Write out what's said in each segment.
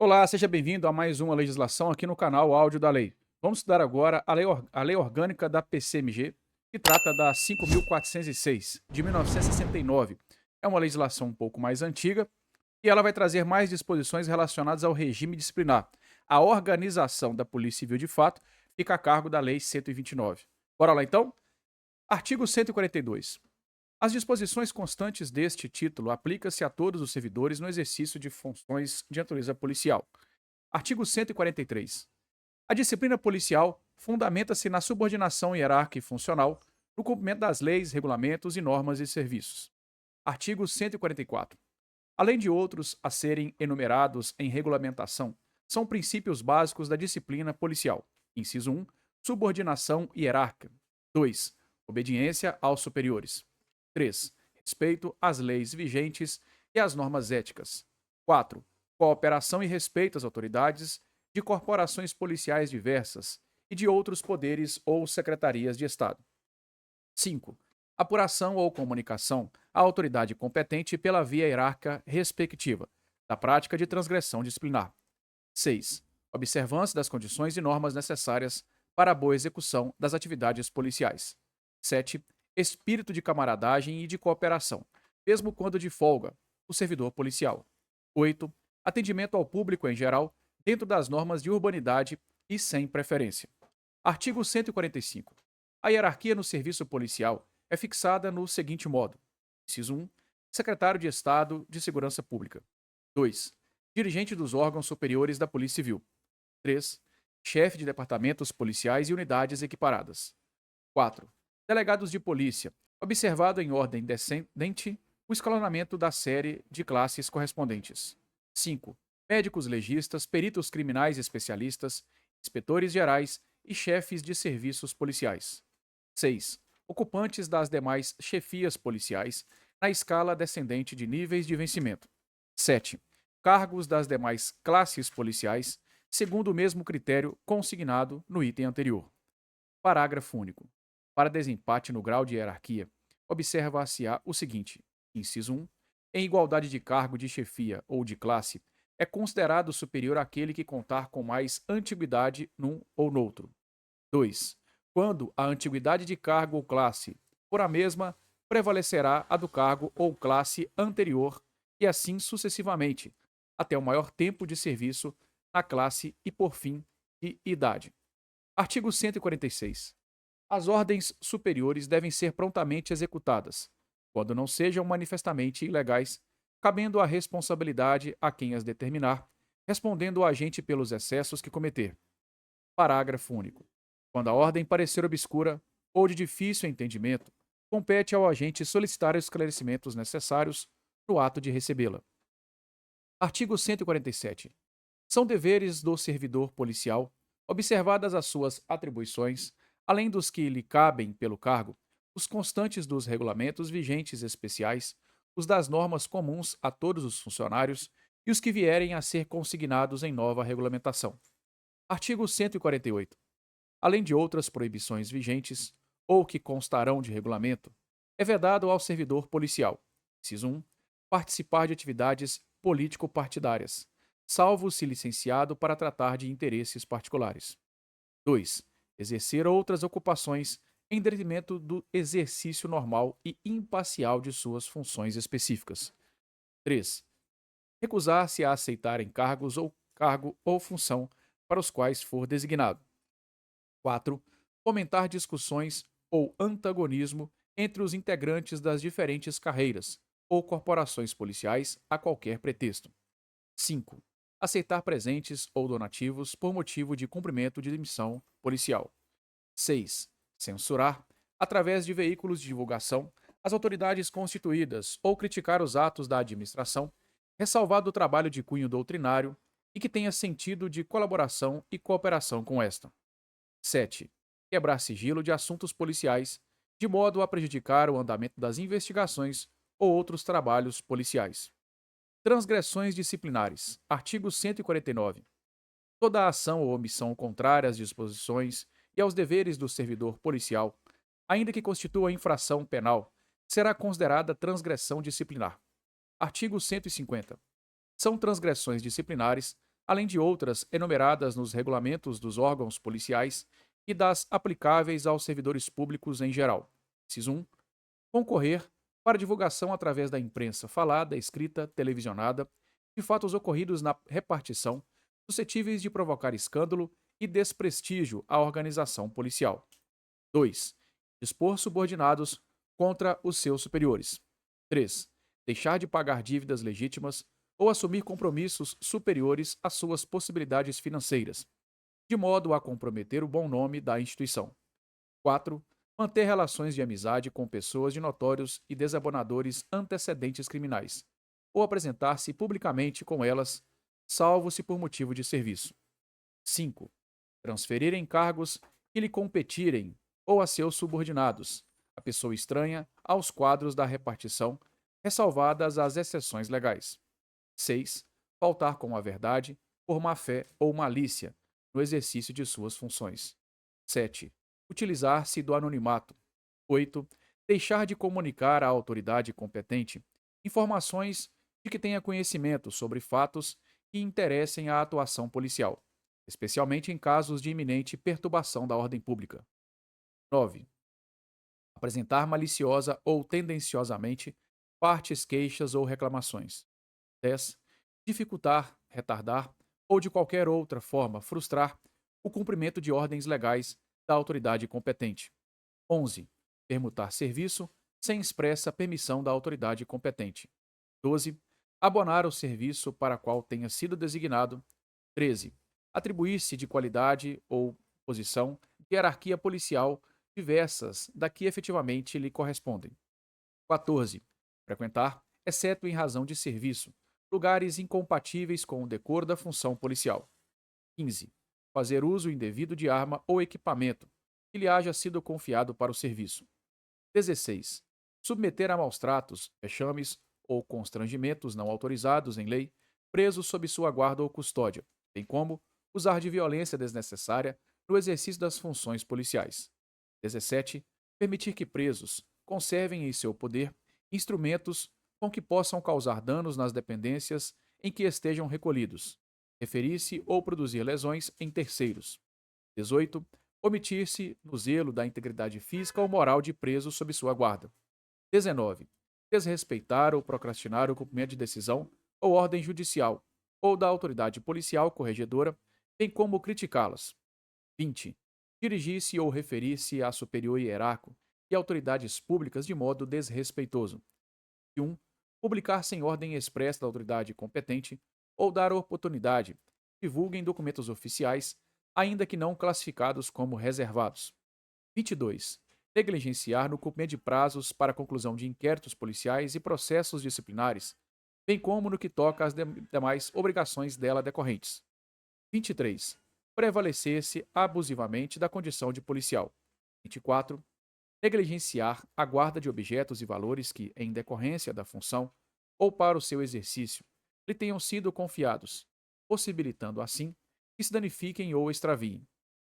Olá, seja bem-vindo a mais uma legislação aqui no canal Áudio da Lei. Vamos estudar agora a lei Orgânica da PCMG, que trata da 5.406, de 1969. É uma legislação um pouco mais antiga e ela vai trazer mais disposições relacionadas ao regime disciplinar. A organização da Polícia Civil de fato fica a cargo da Lei 129. Bora lá então? Artigo 142. As disposições constantes deste título aplicam-se a todos os servidores no exercício de funções de natureza policial. Artigo 143. A disciplina policial fundamenta-se na subordinação hierárquica e funcional, no cumprimento das leis, regulamentos e normas de serviços. Artigo 144. Além de outros a serem enumerados em regulamentação, são princípios básicos da disciplina policial. Inciso 1. Subordinação hierárquica. 2. Obediência aos superiores. 3. Respeito às leis vigentes e às normas éticas. 4. Cooperação e respeito às autoridades de corporações policiais diversas e de outros poderes ou secretarias de Estado. 5. Apuração ou comunicação à autoridade competente pela via hierárquica respectiva, da prática de transgressão disciplinar. 6. Observância das condições e normas necessárias para a boa execução das atividades policiais. 7. Espírito de camaradagem e de cooperação, mesmo quando de folga, o servidor policial. 8. Atendimento ao público em geral, dentro das normas de urbanidade e sem preferência. Artigo 145. A hierarquia no serviço policial é fixada no seguinte modo: inciso 1. Secretário de Estado de Segurança Pública. 2. Dirigente dos órgãos superiores da Polícia Civil. 3. Chefe de departamentos policiais e unidades equiparadas. 4. Delegados de polícia, observado em ordem descendente o escalonamento da série de classes correspondentes. 5. Médicos legistas, peritos criminais especialistas, inspetores gerais e chefes de serviços policiais. 6. Ocupantes das demais chefias policiais, na escala descendente de níveis de vencimento. 7. Cargos das demais classes policiais, segundo o mesmo critério consignado no item anterior. Parágrafo único. Para desempate no grau de hierarquia, observa-se-á o seguinte: inciso 1. Em igualdade de cargo de chefia ou de classe, é considerado superior aquele que contar com mais antiguidade num ou noutro. 2. Quando a antiguidade de cargo ou classe for a mesma, prevalecerá a do cargo ou classe anterior e assim sucessivamente, até o maior tempo de serviço na classe e, por fim, de idade. Artigo 146. As ordens superiores devem ser prontamente executadas, quando não sejam manifestamente ilegais, cabendo a responsabilidade a quem as determinar, respondendo o agente pelos excessos que cometer. Parágrafo único. Quando a ordem parecer obscura ou de difícil entendimento, compete ao agente solicitar os esclarecimentos necessários no ato de recebê-la. Artigo 147. São deveres do servidor policial, observadas as suas atribuições, além dos que lhe cabem pelo cargo, os constantes dos regulamentos vigentes especiais, os das normas comuns a todos os funcionários e os que vierem a ser consignados em nova regulamentação. Artigo 148. Além de outras proibições vigentes, ou que constarão de regulamento, é vedado ao servidor policial, inciso 1, participar de atividades político-partidárias, salvo se licenciado para tratar de interesses particulares. 2. Exercer outras ocupações em detrimento do exercício normal e imparcial de suas funções específicas. 3. Recusar-se a aceitar encargos ou cargo ou função para os quais for designado. 4. Fomentar discussões ou antagonismo entre os integrantes das diferentes carreiras ou corporações policiais a qualquer pretexto. 5. Aceitar presentes ou donativos por motivo de cumprimento de missão policial. 6. Censurar, através de veículos de divulgação, as autoridades constituídas ou criticar os atos da administração, ressalvado o trabalho de cunho doutrinário e que tenha sentido de colaboração e cooperação com esta. 7. Quebrar sigilo de assuntos policiais, de modo a prejudicar o andamento das investigações ou outros trabalhos policiais. Transgressões disciplinares. Artigo 149. Toda ação ou omissão contrária às disposições e aos deveres do servidor policial, ainda que constitua infração penal, será considerada transgressão disciplinar. Artigo 150. São transgressões disciplinares além de outras enumeradas nos regulamentos dos órgãos policiais e das aplicáveis aos servidores públicos em geral. Inciso 1. Concorrer para divulgação através da imprensa falada, escrita, televisionada, de fatos ocorridos na repartição suscetíveis de provocar escândalo e desprestígio à organização policial. 2. Dispor subordinados contra os seus superiores. 3. Deixar de pagar dívidas legítimas ou assumir compromissos superiores às suas possibilidades financeiras, de modo a comprometer o bom nome da instituição. 4. Manter relações de amizade com pessoas de notórios e desabonadores antecedentes criminais, ou apresentar-se publicamente com elas, salvo se por motivo de serviço. 5. Transferir encargos que lhe competirem ou a seus subordinados, a pessoa estranha, aos quadros da repartição, ressalvadas as exceções legais. 6. Faltar com a verdade, por má-fé ou malícia, no exercício de suas funções. 7. Utilizar-se do anonimato. 8. Deixar de comunicar à autoridade competente informações de que tenha conhecimento sobre fatos que interessem à atuação policial, especialmente em casos de iminente perturbação da ordem pública. 9. Apresentar maliciosa ou tendenciosamente partes, queixas ou reclamações. 10. Dificultar, retardar ou de qualquer outra forma frustrar o cumprimento de ordens legais da autoridade competente. 11. Permutar serviço sem expressa permissão da autoridade competente. 12. Abonar o serviço para qual tenha sido designado. 13. Atribuir-se de qualidade ou posição de hierarquia policial diversas da que efetivamente lhe correspondem. 14. Frequentar, exceto em razão de serviço, lugares incompatíveis com o decoro da função policial. 15. Fazer uso indevido de arma ou equipamento que lhe haja sido confiado para o serviço. 16. Submeter a maus-tratos, vexames ou constrangimentos não autorizados em lei, preso sob sua guarda ou custódia, bem como usar de violência desnecessária no exercício das funções policiais. 17. Permitir que presos conservem em seu poder instrumentos com que possam causar danos nas dependências em que estejam recolhidos, referir-se ou produzir lesões em terceiros. 18. Omitir-se no zelo da integridade física ou moral de preso sob sua guarda. 19. Desrespeitar ou procrastinar o cumprimento de decisão ou ordem judicial ou da autoridade policial corregedora, bem como criticá-las. 20. Dirigir-se ou referir-se a superior hierárquico e autoridades públicas de modo desrespeitoso. 21. Publicar sem ordem expressa da autoridade competente ou dar oportunidade que divulguem documentos oficiais, ainda que não classificados como reservados. 22. Negligenciar no cumprimento de prazos para a conclusão de inquéritos policiais e processos disciplinares, bem como no que toca às demais obrigações dela decorrentes. 23. Prevalecer-se abusivamente da condição de policial. 24. Negligenciar a guarda de objetos e valores que, em decorrência da função ou para o seu exercício, lhe tenham sido confiados, possibilitando assim que se danifiquem ou extraviem.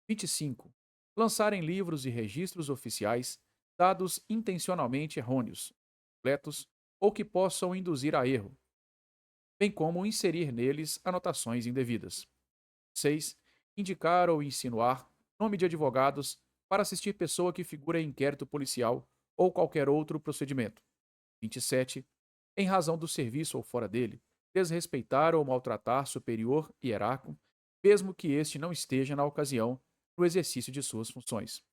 25. Lançar em livros e registros oficiais dados intencionalmente errôneos, completos ou que possam induzir a erro, bem como inserir neles anotações indevidas. 6. Indicar ou insinuar nome de advogados para assistir pessoa que figura em inquérito policial ou qualquer outro procedimento. 27. Em razão do serviço ou fora dele, desrespeitar ou maltratar superior hierárquico, mesmo que este não esteja na ocasião no exercício de suas funções.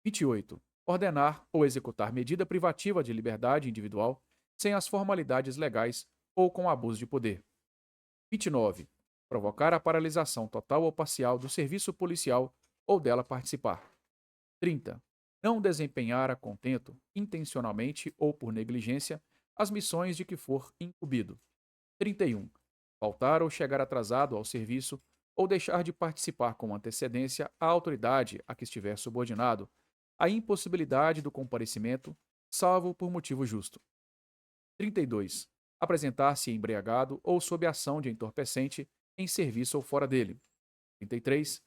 28. Ordenar ou executar medida privativa de liberdade individual sem as formalidades legais ou com abuso de poder. 29. Provocar a paralisação total ou parcial do serviço policial ou dela participar. 30. Não desempenhar a contento, intencionalmente ou por negligência, as missões de que for incumbido. 31. Faltar ou chegar atrasado ao serviço ou deixar de participar com antecedência à autoridade a que estiver subordinado, a impossibilidade do comparecimento, salvo por motivo justo. 32. Apresentar-se embriagado ou sob ação de entorpecente em serviço ou fora dele. 33.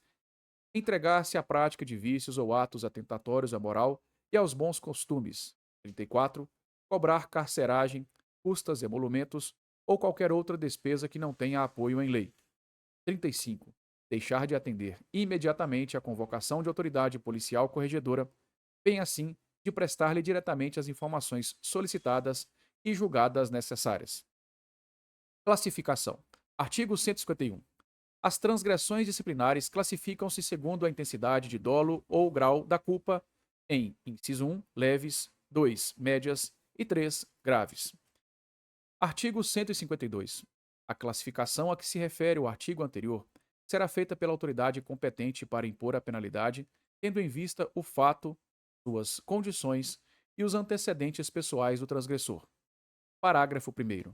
Entregar-se à prática de vícios ou atos atentatórios à moral e aos bons costumes. 34. Cobrar carceragem, custas, emolumentos ou qualquer outra despesa que não tenha apoio em lei. 35. Deixar de atender imediatamente à convocação de autoridade policial corregedora, bem assim de prestar-lhe diretamente as informações solicitadas e julgadas necessárias. Classificação. Artigo 151. As transgressões disciplinares classificam-se segundo a intensidade de dolo ou grau da culpa em inciso 1, leves, 2, médias e 3, graves. Artigo 152. A classificação a que se refere o artigo anterior será feita pela autoridade competente para impor a penalidade, tendo em vista o fato, suas condições e os antecedentes pessoais do transgressor. Parágrafo 1º.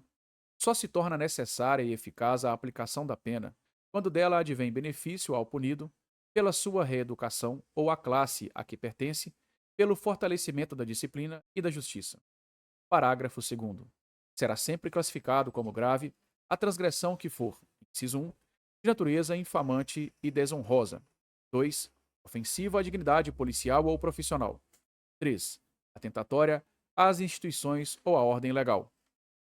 Só se torna necessária e eficaz a aplicação da pena quando dela advém benefício ao punido, pela sua reeducação ou à classe a que pertence, pelo fortalecimento da disciplina e da justiça. Parágrafo 2º. Será sempre classificado como grave a transgressão que for, inciso 1, de natureza infamante e desonrosa. 2. Ofensiva à dignidade policial ou profissional. 3. Atentatória às instituições ou à ordem legal.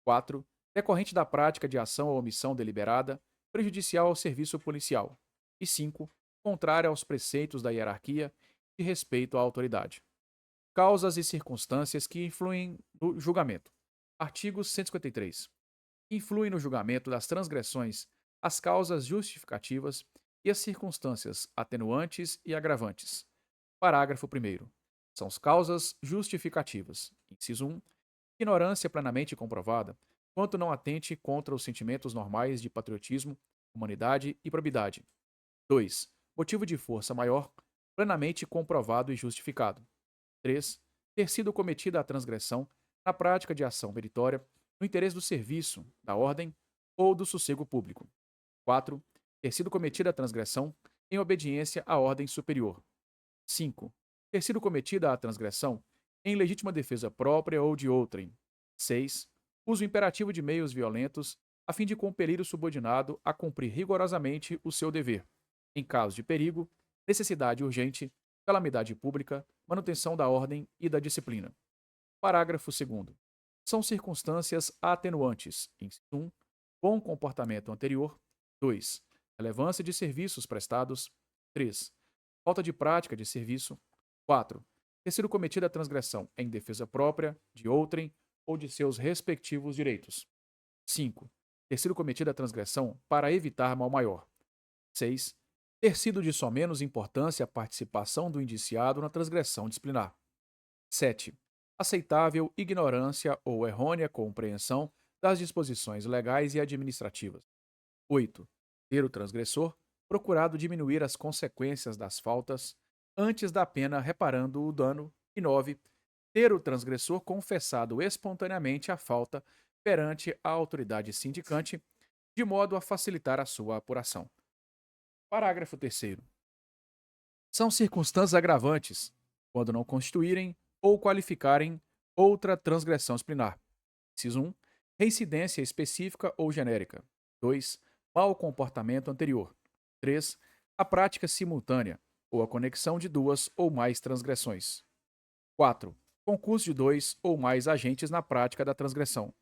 4. Decorrente da prática de ação ou omissão deliberada, prejudicial ao serviço policial. E 5. Contrária aos preceitos da hierarquia e respeito à autoridade. Causas e circunstâncias que influem no julgamento. Artigo 153. Influem no julgamento das transgressões as causas justificativas e as circunstâncias atenuantes e agravantes. Parágrafo 1º. São as causas justificativas. Inciso 1. Ignorância plenamente comprovada, quanto não atente contra os sentimentos normais de patriotismo, humanidade e probidade. 2. Motivo de força maior, plenamente comprovado e justificado. 3. Ter sido cometida a transgressão na prática de ação meritória no interesse do serviço, da ordem ou do sossego público. 4. Ter sido cometida a transgressão em obediência à ordem superior. 5. Ter sido cometida a transgressão em legítima defesa própria ou de outrem. 6. Uso imperativo de meios violentos a fim de compelir o subordinado a cumprir rigorosamente o seu dever, em caso de perigo, necessidade urgente, calamidade pública, manutenção da ordem e da disciplina. Parágrafo 2º. São circunstâncias atenuantes. Inciso 1. Bom comportamento anterior. 2. Relevância de serviços prestados. 3. Falta de prática de serviço. 4. Ter sido cometida a transgressão em defesa própria, de outrem ou de seus respectivos direitos. 5. Ter sido cometida a transgressão para evitar mal maior. 6. Ter sido de só menos importância a participação do indiciado na transgressão disciplinar. 7. Aceitável ignorância ou errônea compreensão das disposições legais e administrativas. 8. Ter o transgressor procurado diminuir as consequências das faltas antes da pena reparando o dano. E 9. Ter o transgressor confessado espontaneamente a falta perante a autoridade sindicante, de modo a facilitar a sua apuração. Parágrafo 3º. São circunstâncias agravantes, quando não constituírem ou qualificarem outra transgressão disciplinar. Inciso 1. Reincidência específica ou genérica. 2. Mau comportamento anterior. 3. A prática simultânea ou a conexão de duas ou mais transgressões. 4. Concurso de dois ou mais agentes na prática da transgressão.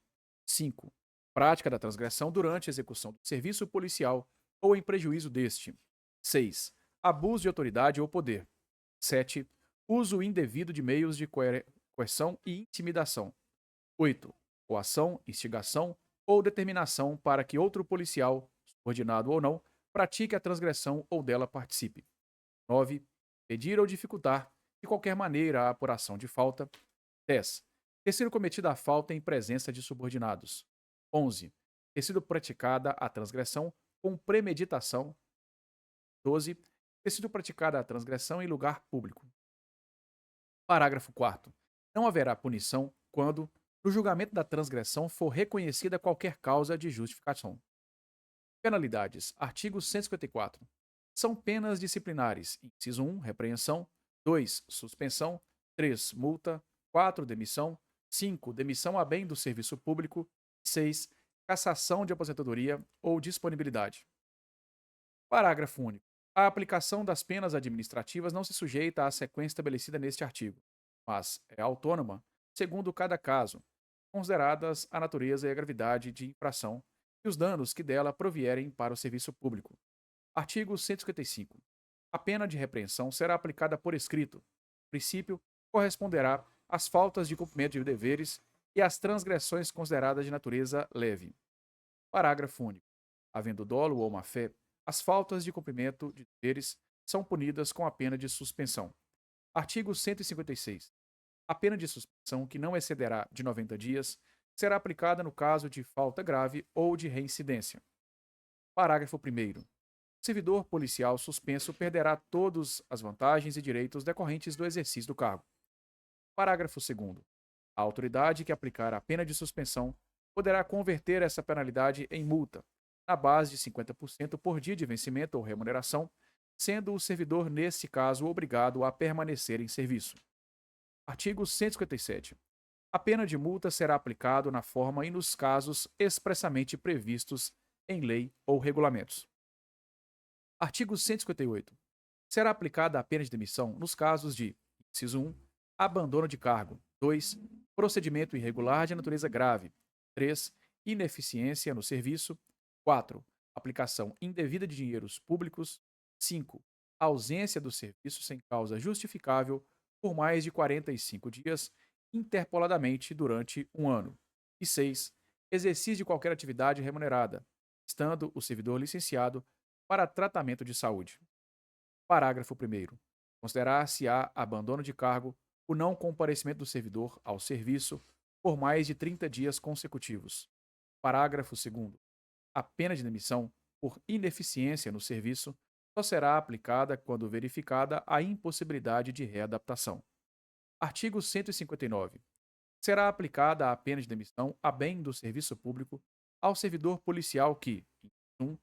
5. Prática da transgressão durante a execução do serviço policial ou em prejuízo deste. 6. Abuso de autoridade ou poder. 7. Uso indevido de meios de coerção e intimidação. 8. Coação, instigação ou determinação para que outro policial, subordinado ou não, pratique a transgressão ou dela participe. 9. Pedir ou dificultar, de qualquer maneira, a apuração de falta. 10. Ter sido cometida a falta em presença de subordinados. 11. Ter sido praticada a transgressão com premeditação. 12. Ter sido praticada a transgressão em lugar público. Parágrafo 4º. Não haverá punição quando, no julgamento da transgressão, for reconhecida qualquer causa de justificação. Penalidades. Artigo 154. São penas disciplinares. Inciso 1, repreensão. 2, suspensão. 3, multa. 4, demissão. 5, demissão a bem do serviço público. 6, cassação de aposentadoria ou disponibilidade. Parágrafo único. A aplicação das penas administrativas não se sujeita à sequência estabelecida neste artigo, mas é autônoma, segundo cada caso, consideradas a natureza e a gravidade de infração e os danos que dela provierem para o serviço público. Artigo 155. A pena de repreensão será aplicada por escrito. O princípio corresponderá às faltas de cumprimento de deveres e às transgressões consideradas de natureza leve. Parágrafo único. Havendo dolo ou má-fé, as faltas de cumprimento de deveres são punidas com a pena de suspensão. Artigo 156. A pena de suspensão, que não excederá de 90 dias, será aplicada no caso de falta grave ou de reincidência. Parágrafo 1º. O servidor policial suspenso perderá todas as vantagens e direitos decorrentes do exercício do cargo. Parágrafo 2º. A autoridade que aplicar a pena de suspensão poderá converter essa penalidade em multa, na base de 50% por dia de vencimento ou remuneração, sendo o servidor, nesse caso, obrigado a permanecer em serviço. Artigo 157. A pena de multa será aplicada na forma e nos casos expressamente previstos em lei ou regulamentos. Artigo 158. Será aplicada a pena de demissão nos casos de: inciso 1, abandono de cargo; 2, procedimento irregular de natureza grave; 3, ineficiência no serviço; 4, aplicação indevida de dinheiros públicos; 5, ausência do serviço sem causa justificável por mais de 45 dias interpoladamente durante um ano; e 6, exercício de qualquer atividade remunerada, estando o servidor licenciado para tratamento de saúde. Parágrafo 1º. Considerar-se-á abandono de cargo o não comparecimento do servidor ao serviço por mais de 30 dias consecutivos. Parágrafo 2º. A pena de demissão por ineficiência no serviço só será aplicada quando verificada a impossibilidade de readaptação. Artigo 159. Será aplicada a pena de demissão a bem do serviço público ao servidor policial que, inciso 1,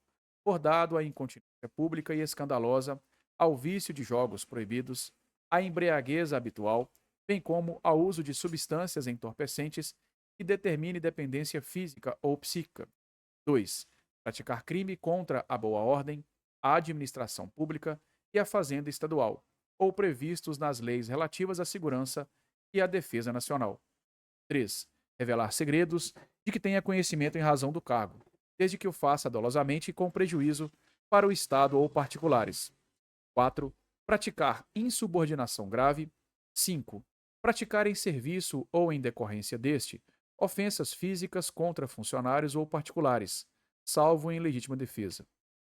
for dado à incontinência pública e escandalosa, ao vício de jogos proibidos, à embriaguez habitual, bem como ao uso de substâncias entorpecentes que determine dependência física ou psíquica. 2. Praticar crime contra a boa ordem, a administração pública e a fazenda estadual, ou previstos nas leis relativas à segurança e à defesa nacional. 3. Revelar segredos de que tenha conhecimento em razão do cargo, desde que o faça dolosamente e com prejuízo para o Estado ou particulares. 4. Praticar insubordinação grave. 5. Praticar em serviço ou em decorrência deste ofensas físicas contra funcionários ou particulares, salvo em legítima defesa.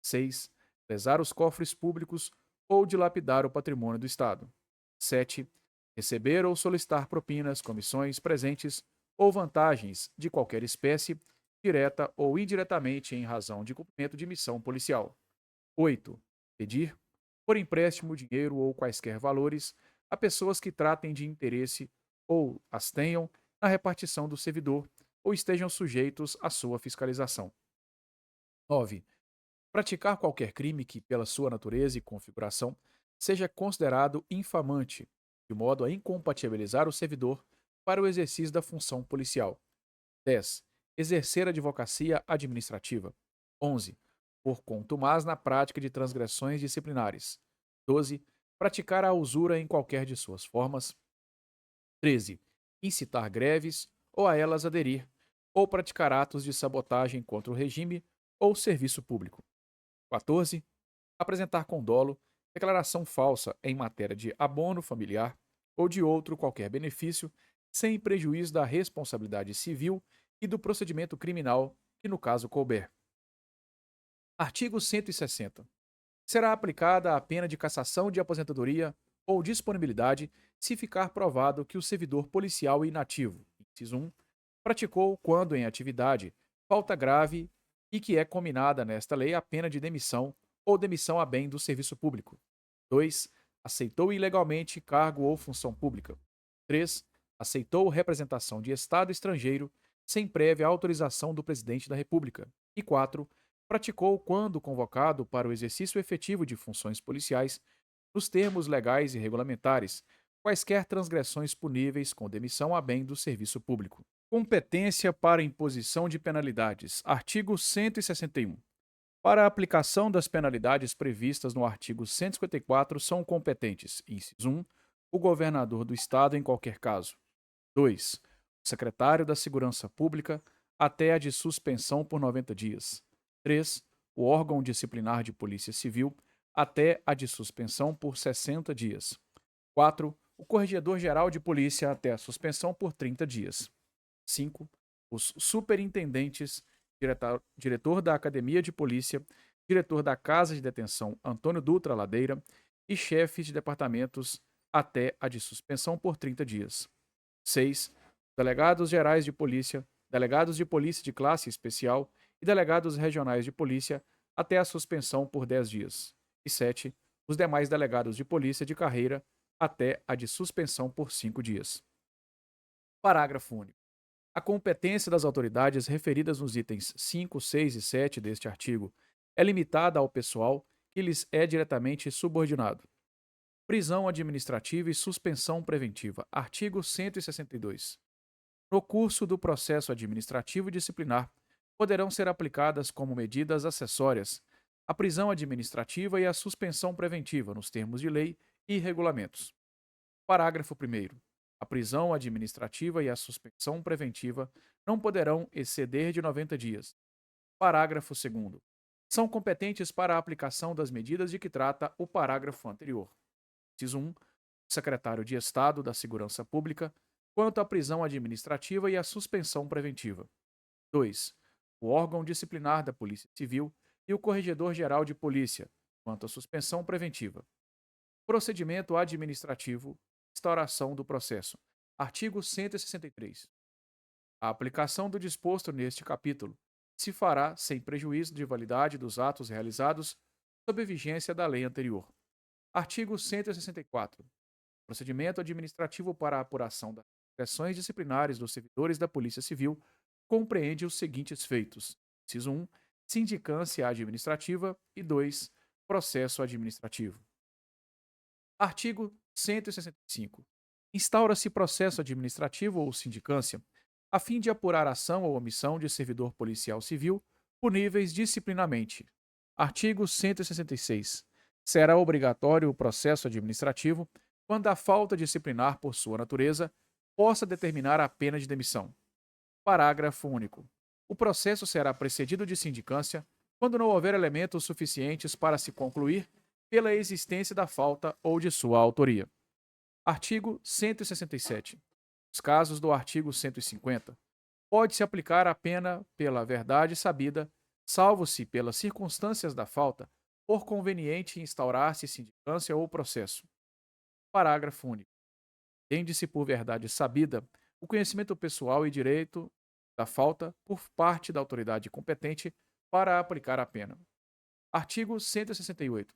6. Lesar os cofres públicos ou dilapidar o patrimônio do Estado. 7. Receber ou solicitar propinas, comissões, presentes ou vantagens de qualquer espécie, direta ou indiretamente em razão de cumprimento de missão policial. 8. Pedir, por empréstimo, dinheiro ou quaisquer valores, a pessoas que tratem de interesse ou as tenham na repartição do servidor ou estejam sujeitos à sua fiscalização. 9. Praticar qualquer crime que, pela sua natureza e configuração, seja considerado infamante, de modo a incompatibilizar o servidor para o exercício da função policial. 10. Exercer advocacia administrativa. 11. Por contumaz na prática de transgressões disciplinares. 12. Praticar a usura em qualquer de suas formas. 13. Incitar greves ou a elas aderir, ou praticar atos de sabotagem contra o regime ou serviço público. 14. Apresentar com dolo declaração falsa em matéria de abono familiar ou de outro qualquer benefício, sem prejuízo da responsabilidade civil e do procedimento criminal que no caso couber. Artigo 160. Será aplicada a pena de cassação de aposentadoria ou disponibilidade se ficar provado que o servidor policial inativo, inciso 1, praticou, quando em atividade, falta grave e que é combinada nesta lei a pena de demissão ou demissão a bem do serviço público. 2. Aceitou ilegalmente cargo ou função pública. 3. Aceitou representação de Estado estrangeiro sem prévia autorização do Presidente da República. E 4. Praticou, quando convocado para o exercício efetivo de funções policiais, nos termos legais e regulamentares, quaisquer transgressões puníveis com demissão a bem do serviço público. Competência para imposição de penalidades. Artigo 161. Para a aplicação das penalidades previstas no artigo 154 são competentes: inciso 1, o governador do Estado em qualquer caso. 2. O secretário da Segurança Pública, até a de suspensão por 90 dias. 3. o órgão disciplinar de polícia civil, até a de suspensão por 60 dias. 4. O corregedor-geral de polícia até a suspensão por 30 dias. 5. Os superintendentes, diretor da Academia de Polícia, diretor da Casa de Detenção Antônio Dutra Ladeira e chefes de departamentos até a de suspensão por 30 dias. 6. Delegados gerais de polícia, delegados de polícia de classe especial e delegados regionais de polícia até a suspensão por 10 dias. E 7. Os demais delegados de polícia de carreira até a de suspensão por 5 dias. Parágrafo único. A competência das autoridades referidas nos itens 5, 6 e 7 deste artigo é limitada ao pessoal que lhes é diretamente subordinado. Prisão administrativa e suspensão preventiva. Artigo 162. No curso do processo administrativo e disciplinar, poderão ser aplicadas como medidas acessórias a prisão administrativa e a suspensão preventiva, nos termos de lei e regulamentos. Parágrafo 1º. A prisão administrativa e a suspensão preventiva não poderão exceder de 90 dias. Parágrafo 2º. São competentes para a aplicação das medidas de que trata o parágrafo anterior. Inciso 1. O secretário de Estado da Segurança Pública, quanto à prisão administrativa e à suspensão preventiva. 2. O órgão disciplinar da Polícia Civil e o Corregedor-Geral de Polícia, quanto à suspensão preventiva. Procedimento administrativo. Instauração do processo. Artigo 163. A aplicação do disposto neste capítulo se fará sem prejuízo de validade dos atos realizados sob vigência da lei anterior. Artigo 164. Procedimento administrativo para a apuração das agressões disciplinares dos servidores da Polícia Civil compreende os seguintes feitos: inciso 1. Sindicância administrativa e 2. Processo administrativo. Artigo 165. Instaura-se processo administrativo ou sindicância a fim de apurar ação ou omissão de servidor policial civil puníveis disciplinarmente. Artigo 166. Será obrigatório o processo administrativo quando a falta disciplinar, por sua natureza, possa determinar a pena de demissão. Parágrafo único. O processo será precedido de sindicância quando não houver elementos suficientes para se concluir pela existência da falta ou de sua autoria. Artigo 167. Nos casos do artigo 150, pode-se aplicar a pena pela verdade sabida, salvo se, pelas circunstâncias da falta, for conveniente instaurar-se sindicância ou processo. Parágrafo único. Entende-se por verdade sabida o conhecimento pessoal e direito da falta por parte da autoridade competente para aplicar a pena. Artigo 168.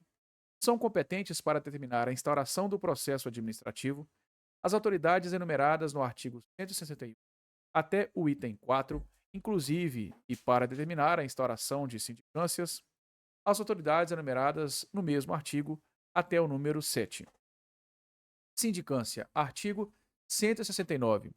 São competentes para determinar a instauração do processo administrativo as autoridades enumeradas no artigo 161 até o item 4, inclusive e para determinar a instauração de sindicâncias, as autoridades enumeradas no mesmo artigo até o número 7. Sindicância. Artigo 169.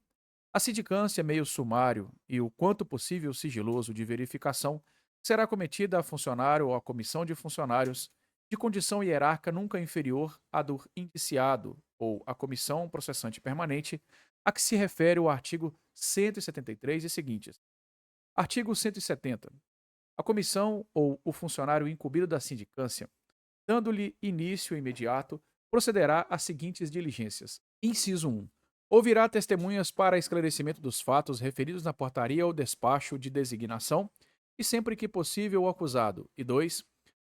A sindicância, meio sumário e o quanto possível sigiloso de verificação, será cometida a funcionário ou a comissão de funcionários de condição hierárquica nunca inferior à do indiciado ou à comissão processante permanente, a que se refere o artigo 173 e seguintes. Artigo 170. A comissão ou o funcionário incumbido da sindicância, dando-lhe início imediato, procederá às seguintes diligências. Inciso 1. Ouvirá testemunhas para esclarecimento dos fatos referidos na portaria ou despacho de designação e, sempre que possível, o acusado. E 2.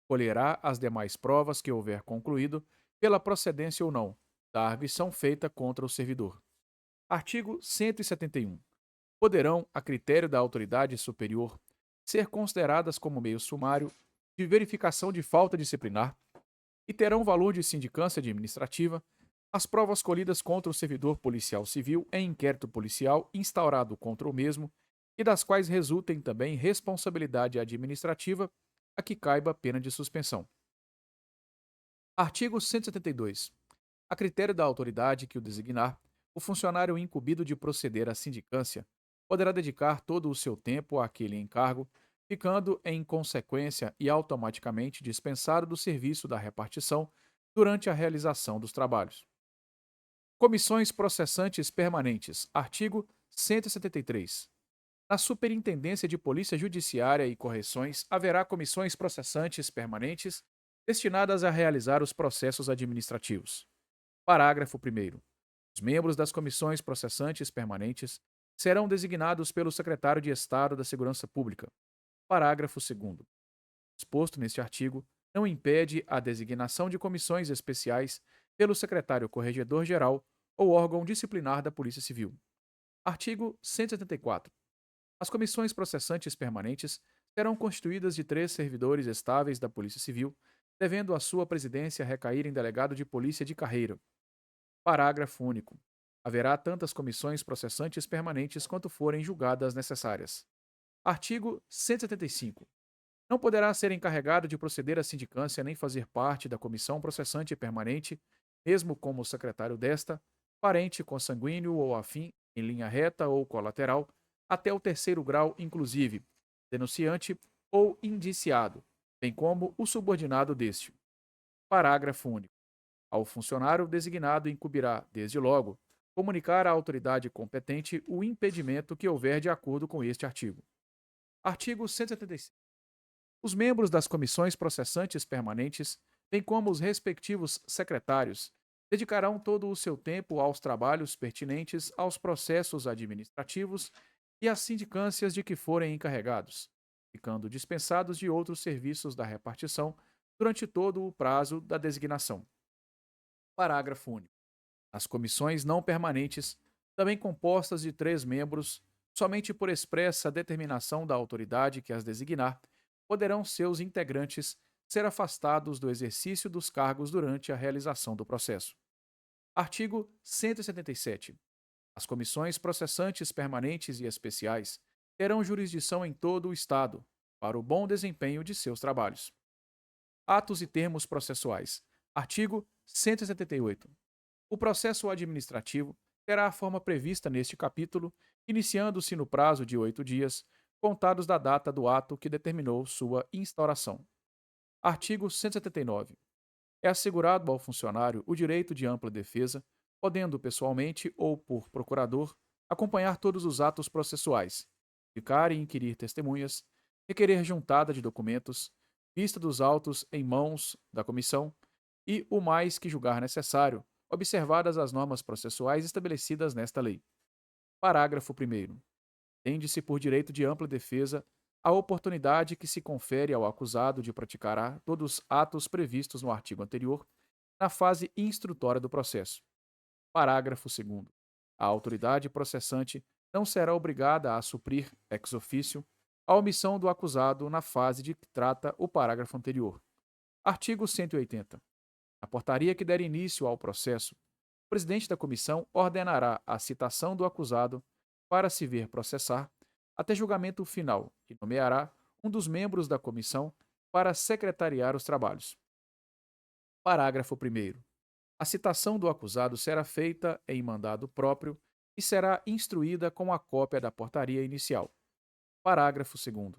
Colherá as demais provas que houver concluído, pela procedência ou não, da arguição feita contra o servidor. Artigo 171. Poderão, a critério da autoridade superior, ser consideradas como meio sumário de verificação de falta disciplinar e terão valor de sindicância administrativa as provas colhidas contra o servidor policial civil em inquérito policial instaurado contra o mesmo e das quais resultem também responsabilidade administrativa a que caiba pena de suspensão. Artigo 172. A critério da autoridade que o designar, o funcionário incumbido de proceder à sindicância poderá dedicar todo o seu tempo àquele encargo, ficando em consequência e automaticamente dispensado do serviço da repartição durante a realização dos trabalhos. Comissões processantes permanentes. Artigo 173. Na Superintendência de Polícia Judiciária e Correções, haverá comissões processantes permanentes destinadas a realizar os processos administrativos. Parágrafo 1º. Os membros das comissões processantes permanentes serão designados pelo Secretário de Estado da Segurança Pública. Parágrafo 2º. Disposto neste artigo, não impede a designação de comissões especiais pelo Secretário Corregedor-Geral ou órgão disciplinar da Polícia Civil. Artigo 174. As comissões processantes permanentes serão constituídas de 3 servidores estáveis da Polícia Civil, devendo a sua presidência recair em delegado de polícia de carreira. Parágrafo único. Haverá tantas comissões processantes permanentes quanto forem julgadas necessárias. Artigo 175. Não poderá ser encarregado de proceder à sindicância nem fazer parte da comissão processante permanente, mesmo como secretário desta, parente consanguíneo ou afim, em linha reta ou colateral, até o 3º grau inclusive, denunciante ou indiciado, bem como o subordinado deste. Parágrafo único. Ao funcionário designado incumbirá, desde logo, comunicar à autoridade competente o impedimento que houver de acordo com este artigo. Artigo 175. Os membros das comissões processantes permanentes, bem como os respectivos secretários, dedicarão todo o seu tempo aos trabalhos pertinentes aos processos administrativos e às sindicâncias de que forem encarregados, ficando dispensados de outros serviços da repartição durante todo o prazo da designação. Parágrafo único. As comissões não permanentes, também compostas de 3 membros, somente por expressa determinação da autoridade que as designar, poderão seus integrantes ser afastados do exercício dos cargos durante a realização do processo. Artigo 177. As comissões processantes permanentes e especiais terão jurisdição em todo o Estado, para o bom desempenho de seus trabalhos. Atos e termos processuais. Artigo 178. O processo administrativo terá a forma prevista neste capítulo, iniciando-se no prazo de 8 dias, contados da data do ato que determinou sua instauração. Artigo 179. É assegurado ao funcionário o direito de ampla defesa, podendo pessoalmente ou por procurador acompanhar todos os atos processuais, ficar e inquirir testemunhas, requerer juntada de documentos, vista dos autos em mãos da comissão e, o mais que julgar necessário, observadas as normas processuais estabelecidas nesta lei. Parágrafo 1º. Entende-se por direito de ampla defesa a oportunidade que se confere ao acusado de praticar todos os atos previstos no artigo anterior, na fase instrutória do processo. Parágrafo 2º. A autoridade processante não será obrigada a suprir, ex officio, a omissão do acusado na fase de que trata o parágrafo anterior. Artigo 180. A portaria que der início ao processo, o presidente da comissão ordenará a citação do acusado para se ver processar até julgamento final e nomeará um dos membros da comissão para secretariar os trabalhos. Parágrafo 1º. A citação do acusado será feita em mandado próprio e será instruída com a cópia da portaria inicial. Parágrafo 2º.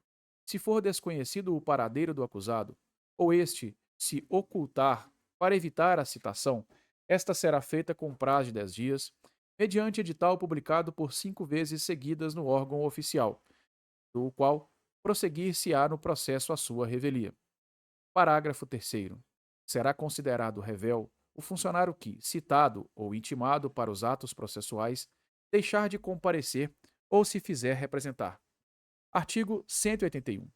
Se for desconhecido o paradeiro do acusado, ou este se ocultar para evitar a citação, esta será feita com prazo de 10 dias, mediante edital publicado por 5 vezes seguidas no órgão oficial, do qual prosseguir-se-á no processo a sua revelia. Parágrafo 3º. Será considerado rével o funcionário que, citado ou intimado para os atos processuais, deixar de comparecer ou se fizer representar. Artigo 181.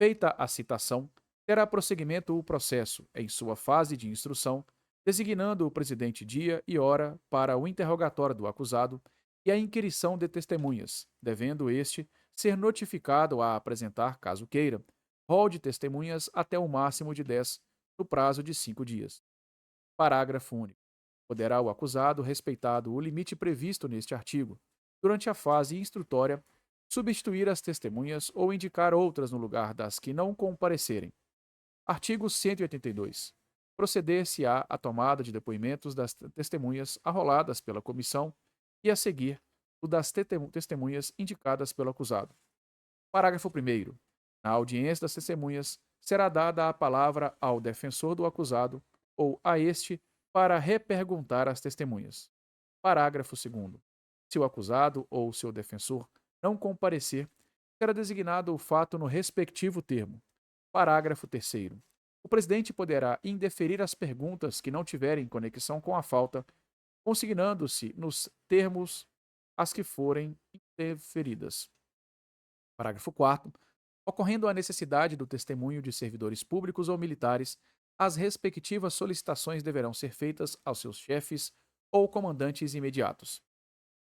Feita a citação, terá prosseguimento o processo, em sua fase de instrução, designando o presidente dia e hora para o interrogatório do acusado e a inquirição de testemunhas, devendo este ser notificado a apresentar, caso queira, rol de testemunhas até o máximo de 10, no prazo de 5 dias. Parágrafo único. Poderá o acusado, respeitado o limite previsto neste artigo, durante a fase instrutória, substituir as testemunhas ou indicar outras no lugar das que não comparecerem. Artigo 182. Proceder-se-á à tomada de depoimentos das testemunhas arroladas pela comissão e, a seguir, o das testemunhas indicadas pelo acusado. Parágrafo 1º. Na audiência das testemunhas, será dada a palavra ao defensor do acusado ou a este para reperguntar as testemunhas. Parágrafo 2º. Se o acusado ou seu defensor não comparecer, será designado o fato no respectivo termo. Parágrafo terceiro. O presidente poderá indeferir as perguntas que não tiverem conexão com a falta, consignando-se nos termos as que forem indeferidas. Parágrafo quarto. Ocorrendo a necessidade do testemunho de servidores públicos ou militares, as respectivas solicitações deverão ser feitas aos seus chefes ou comandantes imediatos.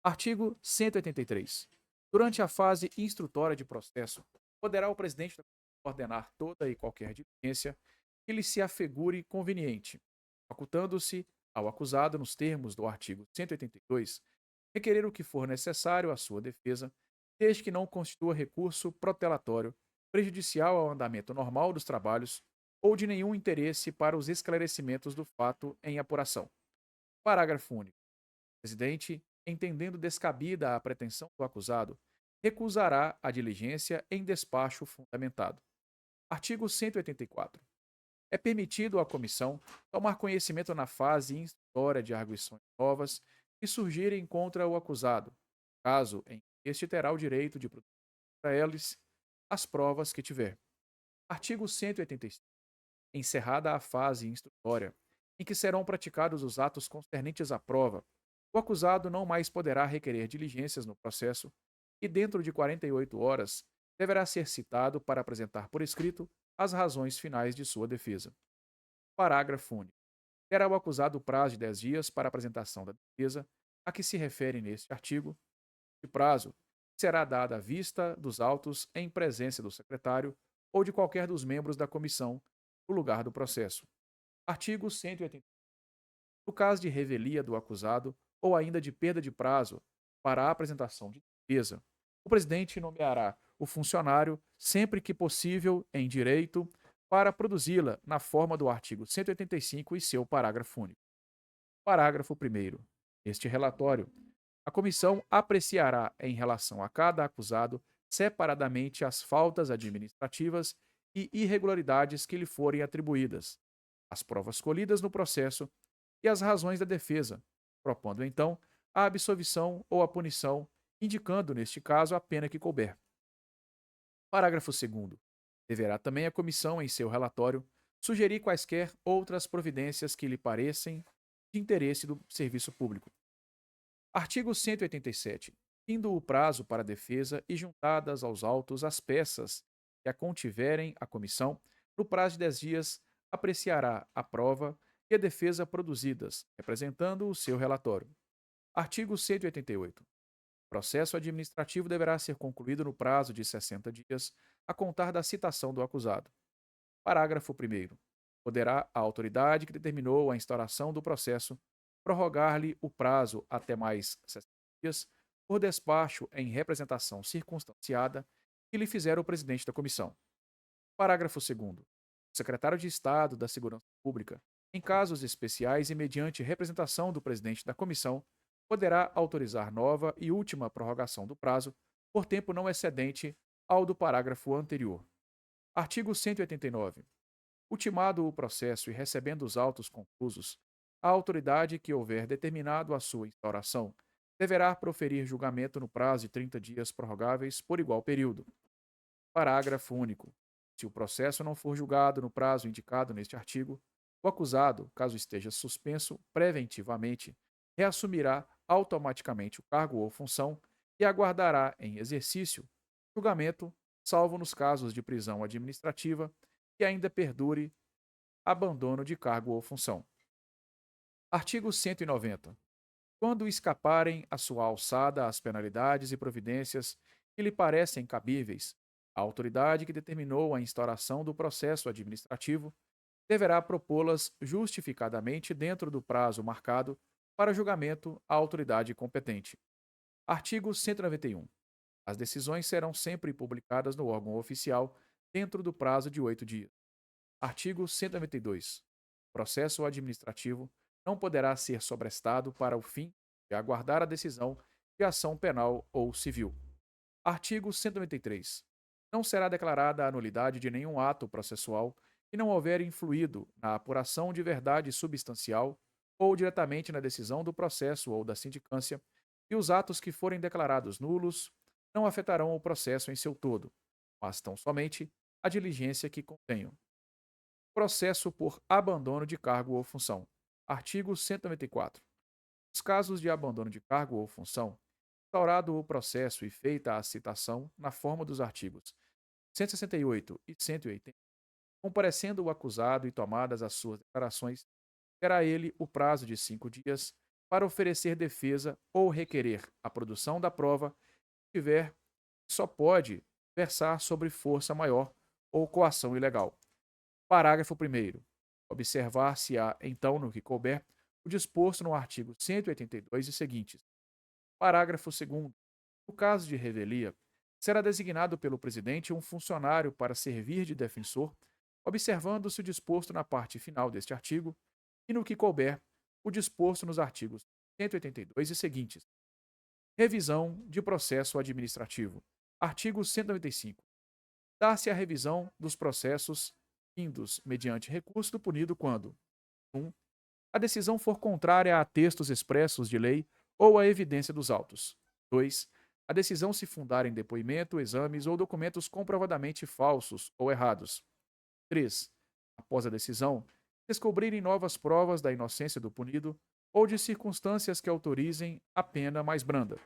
Artigo 183. Durante a fase instrutória de processo, poderá o presidente da Comissão ordenar toda e qualquer diligência que lhe se afigure conveniente, facultando-se ao acusado, nos termos do artigo 182, requerer o que for necessário à sua defesa, desde que não constitua recurso protelatório, prejudicial ao andamento normal dos trabalhos ou de nenhum interesse para os esclarecimentos do fato em apuração. Parágrafo único. O presidente, entendendo descabida a pretensão do acusado, recusará a diligência em despacho fundamentado. Artigo 184. É permitido à comissão tomar conhecimento na fase instrutória de arguições novas que surgirem contra o acusado, caso em que este terá o direito de produzir para eles as provas que tiver. Artigo 185. Encerrada a fase instrutória, em que serão praticados os atos concernentes à prova, o acusado não mais poderá requerer diligências no processo e, dentro de 48 horas, deverá ser citado para apresentar por escrito as razões finais de sua defesa. Parágrafo único. Terá o acusado prazo de 10 dias para apresentação da defesa, a que se refere neste artigo. De prazo será dada à vista dos autos em presença do secretário ou de qualquer dos membros da comissão, no lugar do processo. Artigo 180. No caso de revelia do acusado ou ainda de perda de prazo para a apresentação de defesa, o presidente nomeará o funcionário, sempre que possível, em direito, para produzi-la na forma do artigo 185 e seu parágrafo único. Parágrafo 1º. Este relatório, a comissão apreciará em relação a cada acusado separadamente as faltas administrativas e irregularidades que lhe forem atribuídas, as provas colhidas no processo e as razões da defesa, propondo então a absolvição ou a punição, indicando neste caso a pena que couber. Parágrafo 2º. Deverá também a comissão, em seu relatório, sugerir quaisquer outras providências que lhe parecem de interesse do serviço público. Artigo 187. Findo o prazo para a defesa e juntadas aos autos as peças que a contiverem a comissão, no prazo de 10 dias, apreciará a prova e a defesa produzidas, representando o seu relatório. Artigo 188. O processo administrativo deverá ser concluído no prazo de 60 dias, a contar da citação do acusado. Parágrafo 1º. Poderá a autoridade que determinou a instauração do processo prorrogar-lhe o prazo até mais 60 dias, por despacho em representação circunstanciada que lhe fizer o presidente da comissão. Parágrafo 2º. O secretário de Estado da Segurança Pública, em casos especiais e mediante representação do presidente da comissão, poderá autorizar nova e última prorrogação do prazo por tempo não excedente ao do parágrafo anterior. Artigo 189. Ultimado o processo e recebendo os autos conclusos, a autoridade que houver determinado a sua instauração deverá proferir julgamento no prazo de 30 dias prorrogáveis por igual período. Parágrafo único. Se o processo não for julgado no prazo indicado neste artigo, o acusado, caso esteja suspenso preventivamente, reassumirá automaticamente o cargo ou função e aguardará em exercício julgamento, salvo nos casos de prisão administrativa que ainda perdure abandono de cargo ou função. Artigo 190. Quando escaparem à sua alçada as penalidades e providências que lhe parecem cabíveis, a autoridade que determinou a instauração do processo administrativo deverá propô-las justificadamente dentro do prazo marcado para julgamento à autoridade competente. Artigo 191. As decisões serão sempre publicadas no órgão oficial dentro do prazo de 8 dias. Artigo 192. O processo administrativo não poderá ser sobrestado para o fim de aguardar a decisão de ação penal ou civil. Artigo 193. Não será declarada a nulidade de nenhum ato processual que não houver influído na apuração de verdade substancial ou diretamente na decisão do processo ou da sindicância, e os atos que forem declarados nulos não afetarão o processo em seu todo, mas tão somente a diligência que contenham. Processo por abandono de cargo ou função. Artigo 194. Nos casos de abandono de cargo ou função, instaurado o processo e feita a citação na forma dos artigos 168 e 180, comparecendo o acusado e tomadas as suas declarações, terá ele o prazo de 5 dias para oferecer defesa ou requerer a produção da prova que tiver, só pode versar sobre força maior ou coação ilegal. Parágrafo 1º. Observar-se-á, então, no que couber, o disposto no artigo 182 e seguintes. Parágrafo 2º. No caso de revelia, será designado pelo presidente um funcionário para servir de defensor, observando-se o disposto na parte final deste artigo, e no que couber, o disposto nos artigos 182 e seguintes. Revisão de processo administrativo. Artigo 195. Dar-se a revisão dos processos indos mediante recurso do punido quando: 1. A decisão for contrária a textos expressos de lei ou à evidência dos autos. 2. A decisão se fundar em depoimento, exames ou documentos comprovadamente falsos ou errados. 3. Após a decisão, descobrirem novas provas da inocência do punido ou de circunstâncias que autorizem a pena mais branda.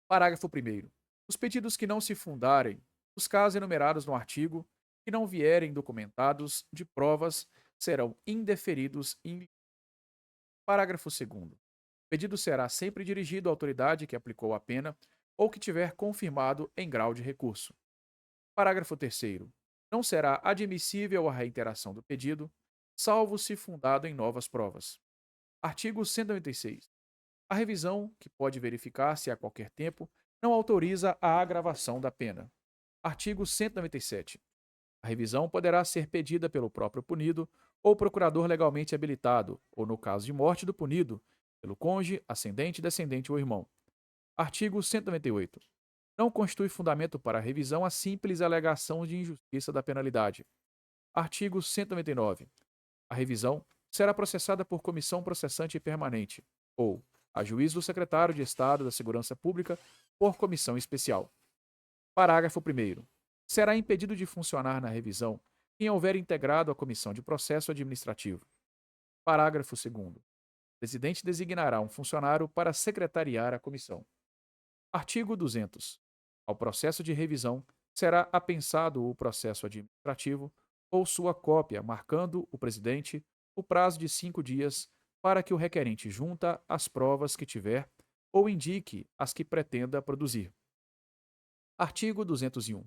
Parágrafo 1º. Os pedidos que não se fundarem, os casos enumerados no artigo, que não vierem documentados de provas, serão indeferidos em. Parágrafo 2º. O pedido será sempre dirigido à autoridade que aplicou a pena ou que tiver confirmado em grau de recurso. Parágrafo 3º. Não será admissível a reiteração do pedido, salvo se fundado em novas provas. Artigo 196. A revisão, que pode verificar-se a qualquer tempo, não autoriza a agravação da pena. Artigo 197. A revisão poderá ser pedida pelo próprio punido ou procurador legalmente habilitado, ou, no caso de morte do punido, pelo cônjuge, ascendente, descendente ou irmão. Artigo 198. Não constitui fundamento para a revisão a simples alegação de injustiça da penalidade. Artigo 199. A revisão será processada por comissão processante permanente, ou, a juízo do secretário de Estado da Segurança Pública, por comissão especial. Parágrafo 1º. Será impedido de funcionar na revisão quem houver integrado a comissão de processo administrativo. Parágrafo 2º. O presidente designará um funcionário para secretariar a comissão. Artigo 200. Ao processo de revisão será apensado o processo administrativo ou sua cópia, marcando o presidente o prazo de 5 dias para que o requerente junta as provas que tiver ou indique as que pretenda produzir. Artigo 201.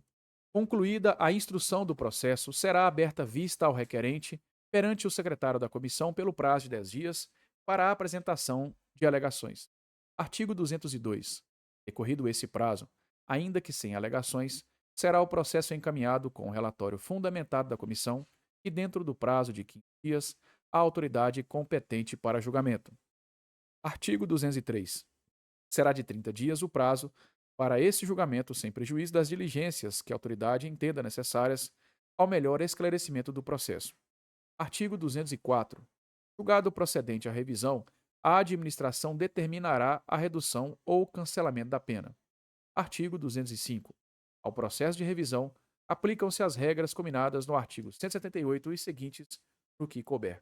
Concluída a instrução do processo, será aberta vista ao requerente perante o secretário da comissão pelo prazo de 10 dias para a apresentação de alegações. Artigo 202. Decorrido esse prazo, ainda que sem alegações, será o processo encaminhado com o relatório fundamentado da comissão e, dentro do prazo de 15 dias, à autoridade competente para julgamento. Artigo 203. Será de 30 dias o prazo para esse julgamento sem prejuízo das diligências que a autoridade entenda necessárias ao melhor esclarecimento do processo. Artigo 204. Julgado procedente a revisão, a administração determinará a redução ou cancelamento da pena. Artigo 205. Ao processo de revisão, aplicam-se as regras combinadas no artigo 178 e seguintes, no que couber.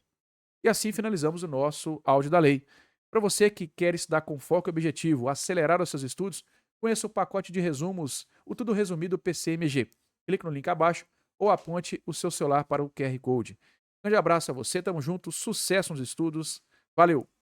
E assim finalizamos o nosso áudio da lei. Para você que quer estudar com foco e objetivo, acelerar os seus estudos, conheça o pacote de resumos, o Tudo Resumido PCMG. Clique no link abaixo ou aponte o seu celular para o QR Code. Grande abraço a você, tamo junto, sucesso nos estudos, valeu!